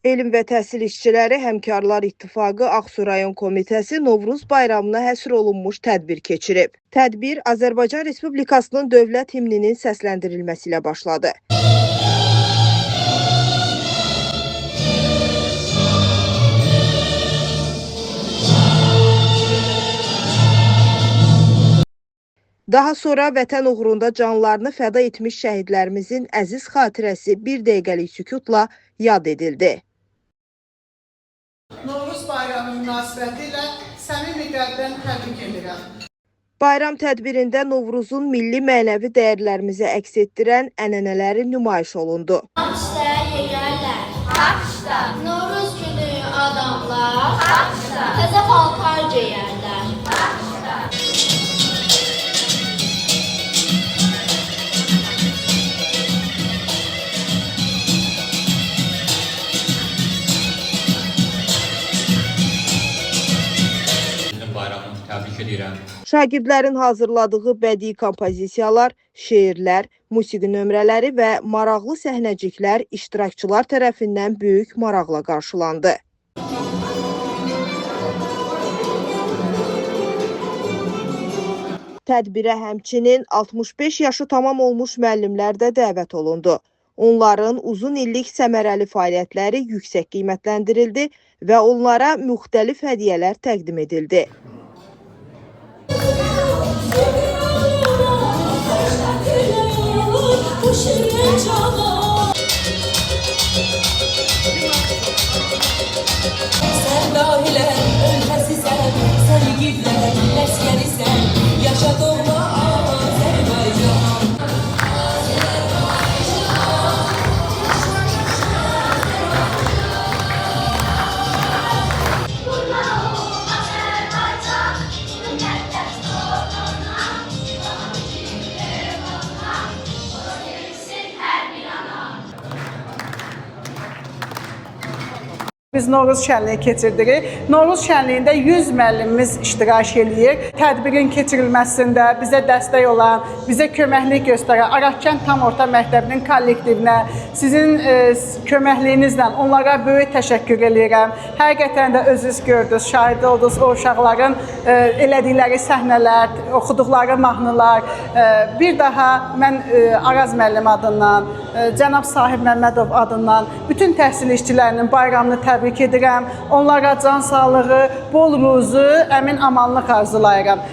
Elm və Təhsil İşçiləri Həmkarlar İttifaqı Ağsu rayon komitəsi Novruz bayramına həsr olunmuş tədbir keçirib. Tədbir Azərbaycan Respublikasının dövlət himninin səsləndirilməsi ilə başladı. Daha sonra vətən uğrunda canlarını fəda etmiş şəhidlərimizin əziz xatirəsi bir dəqiqəlik sükutla yad edildi. Novruz bayramı münasibətilə səmimi qəlbdən təbrik edirəm. Bayram tədbirində Novruzun milli mənəvi dəyərlərimizi əks etdirən ənənələri nümayiş olundu. Haçda yegərlər, haçda Novruz günü adamlar, haçda təzə paltar geyərlər, haçda. Bayramını təbrik edirəm. Şagirdlərin hazırladığı bədii kompozisiyalar, şeirlər, musiqi nömrələri və maraqlı səhnəciklər iştirakçılar tərəfindən böyük maraqla qarşılandı. Tədbirə həmçinin 65 yaşı tamam olmuş müəllimlər də dəvət olundu. Onların uzun illik səmərəli fəaliyyətləri yüksək qiymətləndirildi və onlara müxtəlif hədiyyələr təqdim edildi. Sən dahilər, ölhəsisən, sən yiğidlər, ləskərisən, yaşa doğma Azərbaycan. Biz Novruz şənliyi keçirdirik. Novruz şənliyində 100 müəllimimiz iştirak edir. Tədbirin keçirilməsində bizə dəstək olan, bizə köməklik göstərən Araqkənd Tam Orta Məktəbinin kollektivinə, sizin köməkliyinizlə onlara böyük təşəkkür edirəm. Həqiqətən də özünüz gördünüz, şahid oldunuz o uşaqların elədikləri səhnələr, oxuduqları mahnılar. Bir daha mən Araz müəllim adından, cənab Sahib Məmmədov adından bütün təhsil işçilərinin bayramını təbrik edirəm. Onlara can sağlığı, bol ruzu, əmin amanlıq arzulayıram.